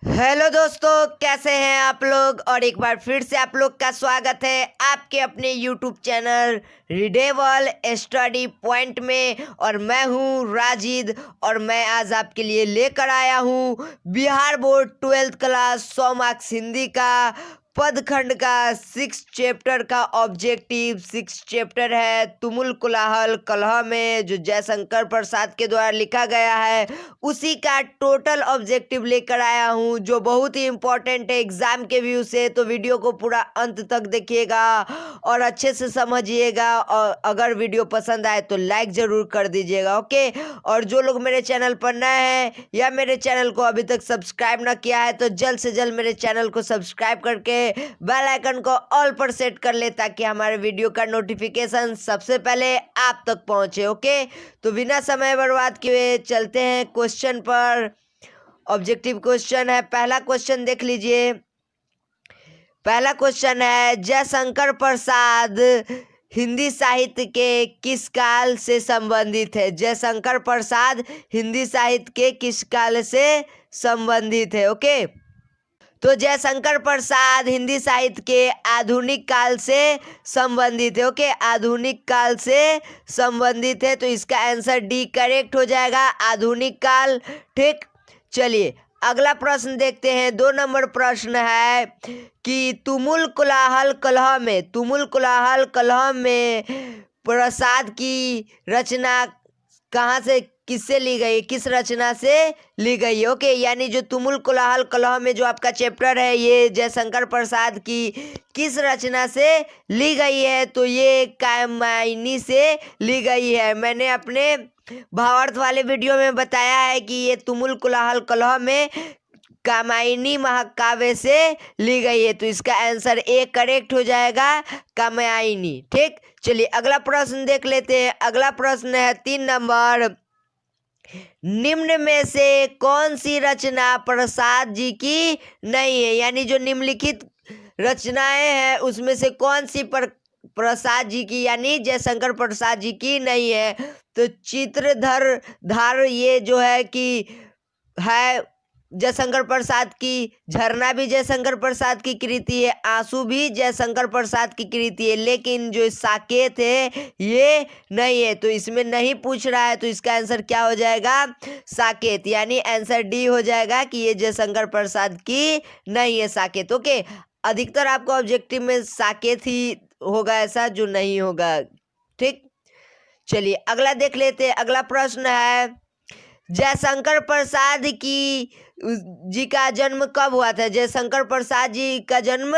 Hello दोस्तों, कैसे हैं आप लोग। और एक बार फिर से आप लोग का स्वागत है आपके अपने YouTube channel readable study point में। और मैं हूं राजिद और मैं आज आपके लिए लेकर आया हूं Bihar board 12th class 100 marks Hindi का पदखंड का 6 चैप्टर का ऑब्जेक्टिव। 6 चैप्टर है तुमुल कोलाहल कलह में, जो जयशंकर प्रसाद के द्वारा लिखा गया है। उसी का टोटल ऑब्जेक्टिव लेकर आया हूँ, जो बहुत ही इम्पोर्टेंट है एग्जाम के व्यू से। तो वीडियो को पूरा अंत तक देखिएगा और अच्छे से समझिएगा। और अगर वीडियो पसंद आए तो लाइक जरूर कर दीजिएगा, ओके। और जो लोग मेरे चैनल पर नए हैं या मेरे चैनल को अभी तक सब्सक्राइब ना किया है तो जल्द से जल्द मेरे चैनल को सब्सक्राइब करके बेल आइकन को ऑल पर सेट कर ले, ताकि हमारे वीडियो का नोटिफिकेशन सबसे पहले आप तक पहुंचे, ओके। तो बिना समय बर्बाद किए चलते हैं क्वेश्चन पर। ऑब्जेक्टिव क्वेश्चन है, पहला क्वेश्चन देख लीजिए। पहला क्वेश्चन है, जयशंकर प्रसाद हिंदी साहित्य के किस काल से संबंधित है। जयशंकर प्रसाद हिंदी साहित्य के किस काल से संबंधित है, ओके। तो जयशंकर प्रसाद हिंदी साहित्य के आधुनिक काल से संबंधित है, ओके। आधुनिक काल से संबंधित है, तो इसका आंसर डी करेक्ट हो जाएगा, आधुनिक काल, ठीक। चलिए अगला प्रश्न देखते हैं। 2 नंबर प्रश्न है कि तुमुल कोलाहल कलह में, तुमुल कोलाहल कलह में प्रसाद की रचना कहाँ से किससे ली गई, किस रचना से ली गई, ओके। यानी जो तुमुल कोलाहल कलह में जो आपका चैप्टर है, ये जयशंकर प्रसाद की किस रचना से ली गई है, तो ये कामायनी से ली गई है। मैंने अपने भावार्थ वाले वीडियो में बताया है कि ये तुमुल कोलाहल कलह में कामायनी महाकाव्य से ली गई है, तो इसका आंसर ए करेक्ट हो जाएगा, कामायनी, ठीक। चलिए अगला प्रश्न देख लेते हैं। अगला प्रश्न है 3 नंबर, निम्न में से कौन सी रचना प्रसाद जी की नहीं है। यानी जो निम्नलिखित रचनाएं हैं उसमें से कौन सी प्रसाद जी की यानी जयशंकर प्रसाद जी की नहीं है। तो चित्रधर धार ये जो है कि है जयशंकर प्रसाद की, झरना भी जयशंकर प्रसाद की कृति है, आंसू भी जयशंकर प्रसाद की कृति है, लेकिन जो साकेत है ये नहीं है। तो इसमें नहीं पूछ रहा है, तो इसका आंसर क्या हो जाएगा, साकेत। यानी आंसर डी हो जाएगा कि ये जयशंकर प्रसाद की नहीं है, साकेत, ओके। अधिकतर आपको ऑब्जेक्टिव में साकेत ही होगा ऐसा, जो नहीं होगा, ठीक। चलिए अगला देख लेते हैं। अगला प्रश्न है, जयशंकर प्रसाद जी का जन्म कब हुआ था। जयशंकर प्रसाद जी का जन्म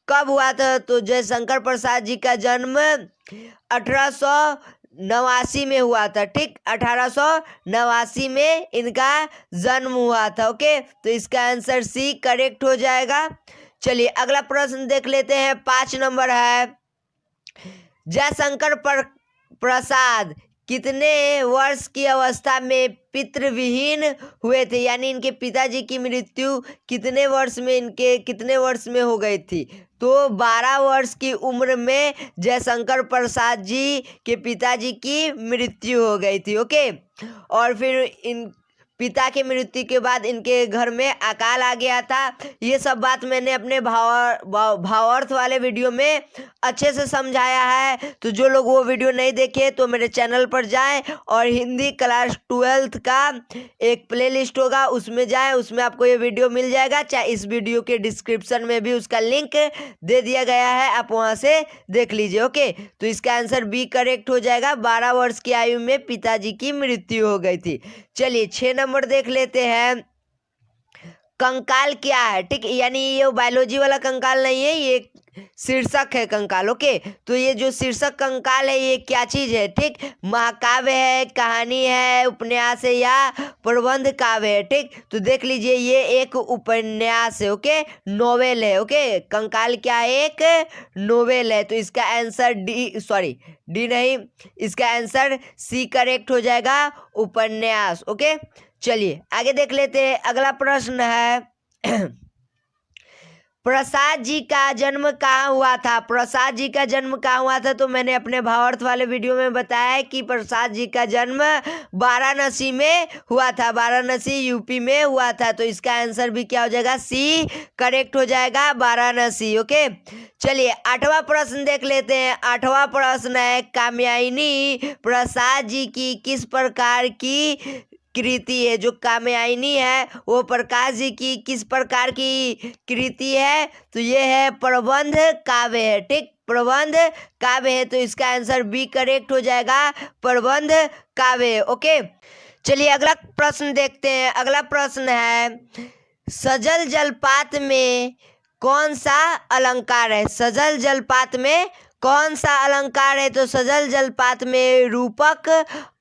कब हुआ था। तो जयशंकर प्रसाद जी का जन्म 1889 में हुआ था, ठीक। 1889 में इनका जन्म हुआ था, ओके। तो इसका आंसर सी करेक्ट हो जाएगा। चलिए अगला प्रश्न देख लेते हैं। 5 नंबर है, जयशंकर प्रसाद कितने वर्ष की अवस्था में पितृविहीन हुए थे। यानी इनके पिताजी की मृत्यु कितने वर्ष में हो गई थी। तो 12 वर्ष की उम्र में जयशंकर प्रसाद जी के पिताजी की मृत्यु हो गई थी, ओके। और फिर इन पिता की मृत्यु के बाद इनके घर में अकाल आ गया था। ये सब बात मैंने अपने भावार्थ वाले वीडियो में अच्छे से समझाया है। तो जो लोग वो वीडियो नहीं देखे तो मेरे चैनल पर जाएं और हिंदी क्लास 12th का एक प्लेलिस्ट होगा, उसमें जाएं, उसमें आपको ये वीडियो मिल जाएगा। चाहे इस वीडियो के डिस्क्रिप्शन में भी उसका लिंक दे दिया गया है, आप वहाँ से देख लीजिए, ओके। तो इसका आंसर बी करेक्ट हो जाएगा, 12 वर्ष की आयु में पिताजी की मृत्यु हो गई थी। चलिए 6 नंबर देख लेते हैं। कंकाल क्या है, ठीक। यानी ये बायोलॉजी वाला कंकाल नहीं है, ये शीर्षक है कंकाल, ओके। तो ये जो शीर्षक कंकाल है ये क्या चीज है, ठीक। महाकाव्य है, कहानी है, उपन्यास है या प्रबंध काव्य है, ठीक। तो देख लीजिए ये एक उपन्यास है, ओके, नोवेल है, ओके। कंकाल क्या है, एक नोवेल है। तो इसका आंसर डी नहीं, इसका आंसर सी करेक्ट हो जाएगा, उपन्यास, ओके। चलिए आगे देख लेते हैं। अगला प्रश्न है प्रसाद जी का जन्म कहाँ हुआ था? प्रसाद जी का जन्म कहाँ हुआ था? तो मैंने अपने भावार्थ वाले वीडियो में बताया है कि प्रसाद जी का जन्म वाराणसी में हुआ था, वाराणसी यूपी में हुआ था। तो इसका आंसर भी क्या हो जाएगा? सी करेक्ट हो जाएगा, वाराणसी। ओके, चलिए 8वां प्रश्न देख लेते हैं। 8वां प्रश्न है, कात्यायनी प्रसाद जी की किस प्रकार की कृति है? जो कात्यायनी है वो प्रकाश जी की किस प्रकार की कृति है? तो ये है प्रबंध काव्य है। ठीक, प्रबंध काव्य है। तो इसका आंसर बी करेक्ट हो जाएगा, प्रबंध काव्य। ओके, चलिए अगला प्रश्न देखते हैं। अगला प्रश्न है, सजल जलपात में कौन सा अलंकार है? सजल जलपात में कौन सा अलंकार है? तो सजल जलपात में रूपक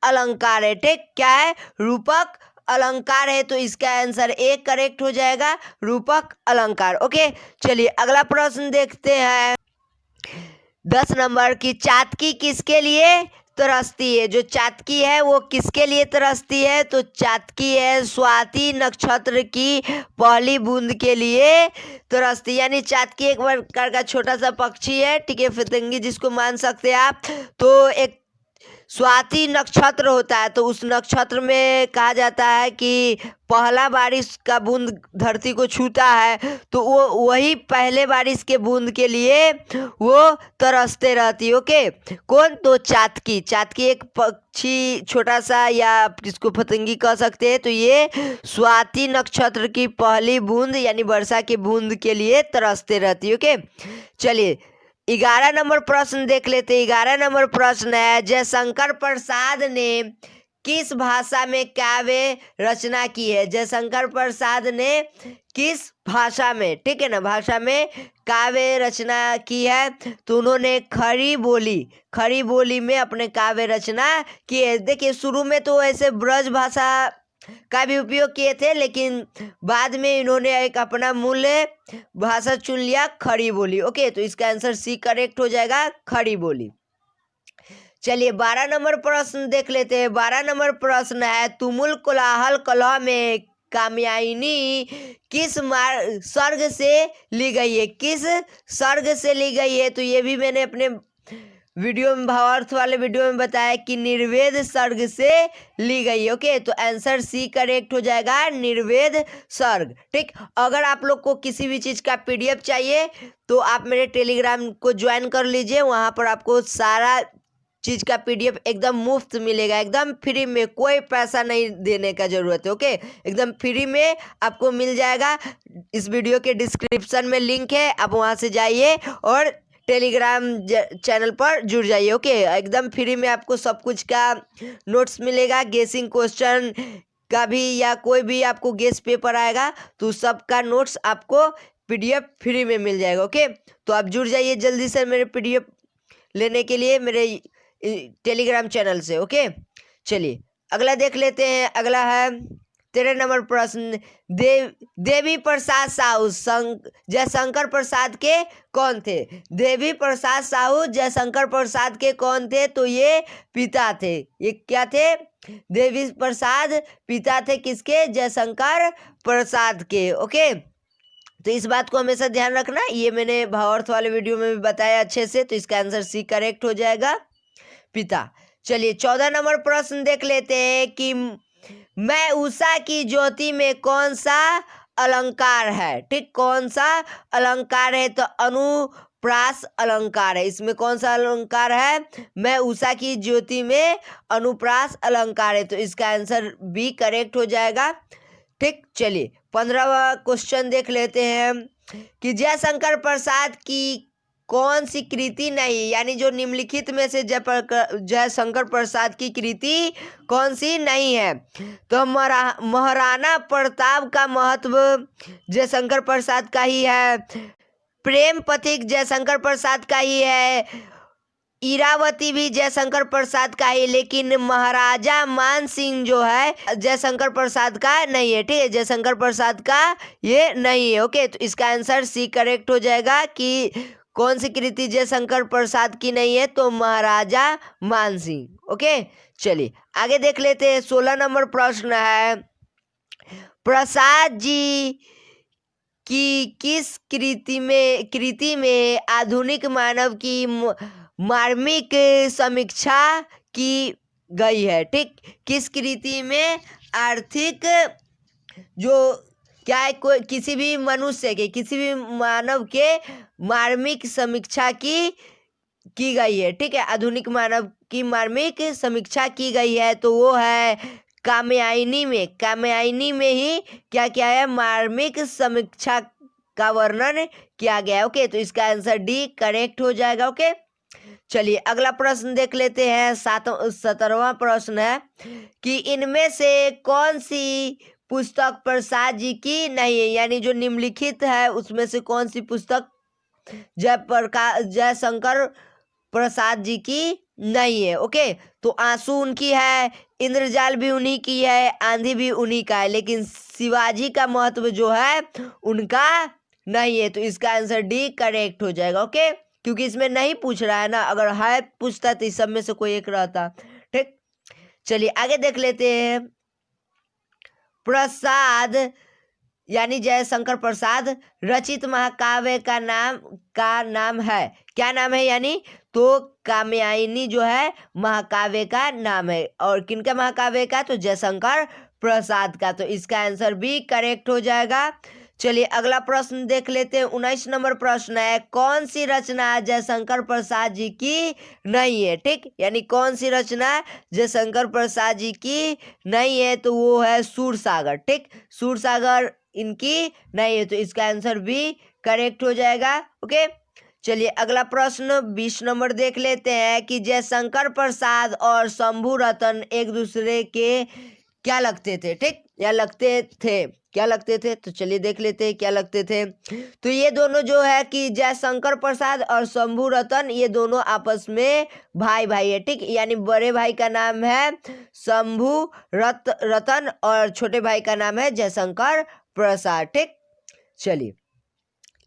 अलंकार है। ठीक, क्या है? रूपक अलंकार है। तो इसका आंसर ए करेक्ट हो जाएगा, रूपक अलंकार। ओके, चलिए अगला प्रश्न देखते हैं। 10 नंबर की, चातकी किसके लिए तरसती है? जो चातकी है वो किसके लिए तरसती है? तो चातकी है स्वाति नक्षत्र की पहली बूंद के लिए तरसती। यानी चातकी एक प्रकार का छोटा सा पक्षी है, ठीक है, पतंगी जिसको मान सकते हैं आप। तो एक स्वाति नक्षत्र होता है, तो उस नक्षत्र में कहा जाता है कि पहला बारिश का बूंद धरती को छूता है, तो वो वही पहले बारिश के बूंद के लिए वो तरसते रहती। ओके, कौन? तो चातकी। चातकी एक पक्षी छोटा सा, या जिसको पतंगी कह सकते हैं। तो ये स्वाति नक्षत्र की पहली बूंद यानी वर्षा की बूंद के लिए तरसते रहती। ओके, चलिए 11 नंबर प्रश्न देख लेते हैं। 11 नंबर प्रश्न है, जयशंकर प्रसाद ने किस भाषा में काव्य रचना की है? जयशंकर प्रसाद ने किस भाषा में, ठीक है ना, भाषा में काव्य रचना की है? तो उन्होंने खड़ी बोली में अपने काव्य रचना की है। देखिए शुरू में तो ऐसे ब्रज भाषा का भी उपयोग किए थे, लेकिन बाद में इन्होंने एक अपना मूल्य भाषा चुन लिया, खड़ी बोली। ओके, तो इसका आंसर सी करेक्ट हो जाएगा, खड़ी बोली। चलिए 12 नंबर प्रश्न देख लेते हैं। 12 नंबर प्रश्न है, तुमुल कोलाहल कलह में कात्यायनी किस सर्ग से ली गई है? किस सर्ग से ली गई है? तो ये भी मैंने अपने वीडियो में, भावार्थ वाले वीडियो में बताया कि निर्वेद सर्ग से ली गई है। ओके, तो आंसर सी करेक्ट हो जाएगा, निर्वेद सर्ग। ठीक, अगर आप लोग को किसी भी चीज़ का पीडीएफ चाहिए तो आप मेरे टेलीग्राम को ज्वाइन कर लीजिए। वहाँ पर आपको सारा चीज़ का पीडीएफ एकदम मुफ्त मिलेगा, एकदम फ्री में, कोई पैसा नहीं देने का जरूरत है। ओके, एकदम फ्री में आपको मिल जाएगा। इस वीडियो के डिस्क्रिप्शन में लिंक है, आप वहाँ से जाइए और टेलीग्राम चैनल पर जुड़ जाइए। ओके, एकदम फ्री में आपको सब कुछ का नोट्स मिलेगा, गेसिंग क्वेश्चन का भी, या कोई भी आपको गेस पेपर आएगा तो सबका नोट्स आपको पीडीएफ फ्री में मिल जाएगा। ओके, तो आप जुड़ जाइए जल्दी से मेरे पीडीएफ लेने के लिए मेरे टेलीग्राम चैनल से। ओके, चलिए अगला देख लेते हैं। अगला है 13 नंबर प्रश्न, देवी प्रसाद साहू जयशंकर प्रसाद के कौन थे? देवी प्रसाद साहू जयशंकर प्रसाद के कौन थे? तो ये पिता थे। ये क्या थे? देवी प्रसाद पिता थे किसके? जयशंकर प्रसाद के। ओके, तो इस बात को हमेशा ध्यान रखना, ये मैंने भावार्थ वाले वीडियो में भी बताया अच्छे से। तो इसका आंसर सी करेक्ट हो जाएगा, पिता। चलिए 14 नंबर प्रश्न देख लेते हैं कि मैं उषा की ज्योति में कौन सा अलंकार है? ठीक, कौन सा अलंकार है? तो अनुप्रास अलंकार है। इसमें कौन सा अलंकार है? मैं उषा की ज्योति में अनुप्रास अलंकार है। तो इसका आंसर बी करेक्ट हो जाएगा। ठीक, चलिए 15वां क्वेश्चन देख लेते हैं कि जयशंकर प्रसाद की कौन सी कृति नहीं, यानी जो निम्नलिखित में से जयशंकर प्रसाद की कृति कौन सी नहीं है? तो महाराणा प्रताप का महत्व जयशंकर प्रसाद का ही है, प्रेम पथिक जयशंकर प्रसाद का ही है, इरावती भी जयशंकर प्रसाद का ही, लेकिन महाराजा मान सिंह जो है जयशंकर प्रसाद का नहीं है। ठीक है, जयशंकर प्रसाद का ये नहीं है। ओके, तो इसका आंसर सी करेक्ट हो जाएगा कि कौन सी कृति जयशंकर प्रसाद की नहीं है? तो महाराजा मान सिंह। ओके, चलिए आगे देख लेते हैं। 16 नंबर प्रश्न है, प्रसाद जी कि किस कृति में आधुनिक मानव की मार्मिक समीक्षा की गई है। ठीक, किस कृति में आर्थिक जो क्या है, कोई किसी भी मनुष्य के, किसी भी मानव के मार्मिक समीक्षा की गई है। ठीक है, आधुनिक मानव की मार्मिक समीक्षा की गई है, तो वो है कात्यायनी में ही क्या क्या है, मार्मिक समीक्षा का वर्णन किया गया है। ओके, तो इसका आंसर डी करेक्ट हो जाएगा। ओके, चलिए अगला प्रश्न देख लेते हैं। 17वां प्रश्न है कि इनमें से कौन सी पुस्तक प्रसाद जी की नहीं है, यानी जो निम्नलिखित है उसमें से कौन सी पुस्तक जयशंकर प्रसाद जी की नहीं है। ओके, तो आंसू उनकी है, इंद्रजाल भी उन्हीं की है, आंधी भी उन्हीं का है, लेकिन शिवाजी का महत्व जो है उनका नहीं है, तो इसका आंसर डी करेक्ट हो जाएगा। ओके, क्योंकि इसमें नहीं पूछ रहा है ना, अगर है पूछता तो इस सब में से कोई एक रहता। ठीक, चलिए आगे देख लेते हैं। प्रसाद यानी जयशंकर प्रसाद रचित महाकाव्य का नाम है, क्या नाम है, यानी तो कात्यायनी जो है महाकाव्य का नाम है, और किनका महाकाव्य का, तो जयशंकर प्रसाद का, तो इसका आंसर भी करेक्ट हो जाएगा। चलिए अगला प्रश्न देख लेते हैं। 19 नंबर प्रश्न है, कौन सी रचना जयशंकर प्रसाद जी की नहीं है। ठीक, यानी कौन सी रचना जयशंकर प्रसाद जी की नहीं है, तो वो है सूरसागर। ठीक, सूरसागर इनकी नहीं है, तो इसका आंसर भी करेक्ट हो जाएगा। ओके, चलिए अगला प्रश्न 20 नंबर देख लेते हैं कि जयशंकर प्रसाद और शंभू रतन एक दूसरे के क्या लगते थे। ठीक, या लगते थे, क्या लगते थे, तो चलिए देख लेते हैं क्या लगते थे। तो ये दोनों जो है कि जयशंकर प्रसाद और शंभू रतन, ये दोनों आपस में भाई भाई है। ठीक, यानी बड़े भाई का नाम है शंभू रतन और छोटे भाई का नाम है जयशंकर प्रसाद। ठीक, चलिए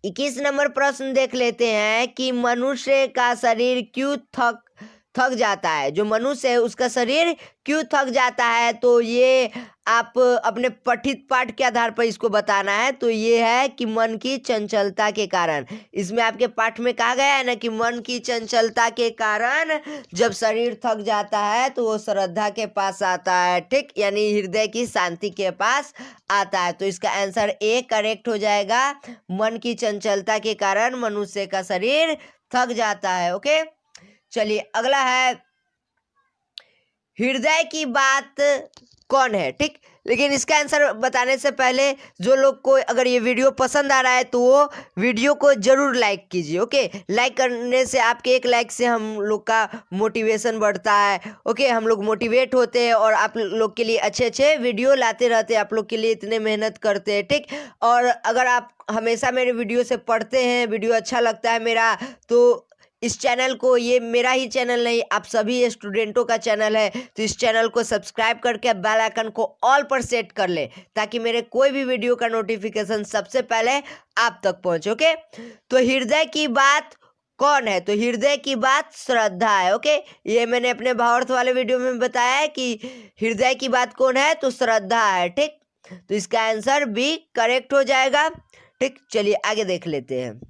21 नंबर प्रश्न देख लेते हैं कि मनुष्य का शरीर क्यों थक जाता है, जो मनुष्य है उसका शरीर क्यों थक जाता है, तो ये आप अपने पठित पाठ के आधार पर इसको बताना है। तो ये है कि मन की चंचलता के कारण, इसमें आपके पाठ में कहा गया है ना कि मन की चंचलता के कारण जब शरीर थक जाता है तो वो श्रद्धा के पास आता है। ठीक, यानी हृदय की शांति के पास आता है, तो इसका आंसर ए करेक्ट हो जाएगा। मन की चंचलता के कारण मनुष्य का शरीर थक जाता है। ओके, चलिए अगला है, हृदय की बात कौन है। ठीक, लेकिन इसका आंसर बताने से पहले जो लोग को अगर ये वीडियो पसंद आ रहा है तो वो वीडियो को जरूर लाइक कीजिए। ओके, लाइक करने से आपके एक लाइक से हम लोग का मोटिवेशन बढ़ता है। ओके, हम लोग मोटिवेट होते हैं और आप लोग के लिए अच्छे अच्छे वीडियो लाते रहते हैं, आप लोग के लिए इतने मेहनत करते हैं। ठीक, और अगर आप हमेशा मेरे वीडियो से पढ़ते हैं, वीडियो अच्छा लगता है मेरा, तो इस चैनल को, ये मेरा ही चैनल नहीं आप सभी स्टूडेंटों का चैनल है, तो इस चैनल को सब्सक्राइब करके बेल आइकन को ऑल पर सेट कर ले, ताकि मेरे कोई भी वीडियो का नोटिफिकेशन सबसे पहले आप तक पहुंचे। ओके, तो हृदय की बात कौन है, तो हृदय की बात श्रद्धा है। ओके, ये मैंने अपने भावार्थ वाले वीडियो में बताया है कि हृदय की बात कौन है, तो श्रद्धा है। ठीक, तो इसका आंसर भी करेक्ट हो जाएगा। ठीक, चलिए आगे देख लेते हैं।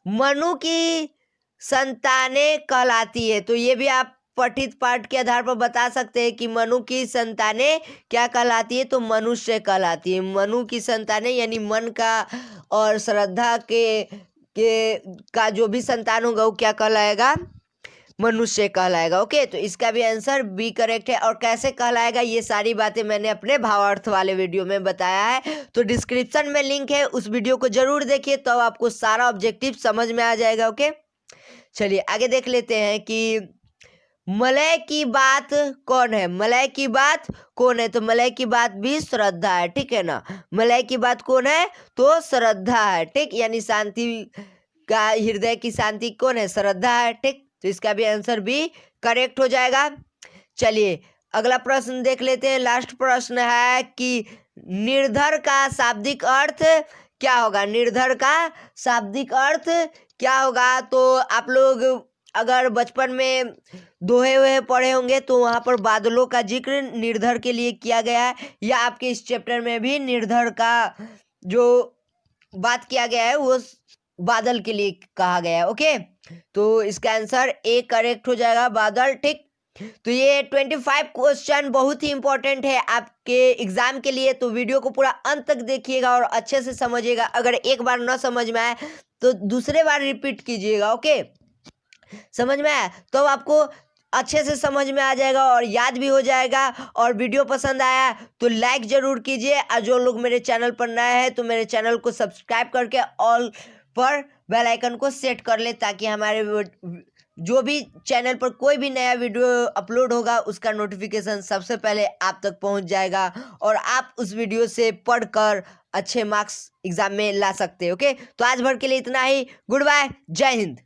मनु की संतानें कहलाती है, तो ये भी आप पठित पाठ के आधार पर बता सकते हैं कि मनु की संतानें क्या कहलाती है, तो मनुष्य कहलाती है। मनु की संतानें यानी मन का और श्रद्धा का जो भी संतान होगा वो क्या कहलाएगा, मनुष्य कहलाएगा। ओके, तो इसका भी आंसर बी करेक्ट है। और कैसे कहलाएगा ये सारी बातें मैंने अपने भावार्थ वाले वीडियो में बताया है, तो डिस्क्रिप्शन में लिंक है, उस वीडियो को जरूर देखिए, तो आपको सारा ऑब्जेक्टिव समझ में आ जाएगा। ओके, चलिए आगे देख लेते हैं कि मलय की बात कौन है, मलय की बात कौन है, तो मलय की बात भी श्रद्धा है। ठीक है ना, मलय की बात कौन है, तो श्रद्धा है। ठीक, यानी शांति का, हृदय की शांति कौन है, श्रद्धा है। ठीक, तो इसका भी आंसर भी करेक्ट हो जाएगा। चलिए अगला प्रश्न देख लेते हैं। लास्ट प्रश्न है कि निर्धर का शाब्दिक अर्थ क्या होगा, निर्धर का शाब्दिक अर्थ क्या होगा, तो आप लोग अगर बचपन में दोहे वहे पढ़े होंगे तो वहाँ पर बादलों का जिक्र निर्धर के लिए किया गया है, या आपके इस चैप्टर में भी निर्धर का जो बात किया गया है वो बादल के लिए कहा गया है। ओके, तो इसका आंसर ए करेक्ट हो जाएगा, बादल। ठीक, तो ये 25 क्वेश्चन बहुत ही इंपॉर्टेंट है आपके एग्जाम के लिए, तो वीडियो को पूरा अंत तक देखिएगा और अच्छे से समझिएगा। अगर एक बार ना समझ में आए तो दूसरे बार रिपीट कीजिएगा। ओके, समझ में आया तो आपको अच्छे से समझ में आ जाएगा और याद भी हो जाएगा। और वीडियो पसंद आया तो लाइक जरूर कीजिए, और जो लोग मेरे चैनल पर नए हैं तो मेरे चैनल को सब्सक्राइब करके ऑल पर बेल आइकन को सेट कर ले, ताकि हमारे जो भी चैनल पर कोई भी नया वीडियो अपलोड होगा उसका नोटिफिकेशन सबसे पहले आप तक पहुंच जाएगा और आप उस वीडियो से पढ़कर अच्छे मार्क्स एग्जाम में ला सकते हैं। ओके, तो आज भर के लिए इतना ही। गुड बाय, जय हिंद।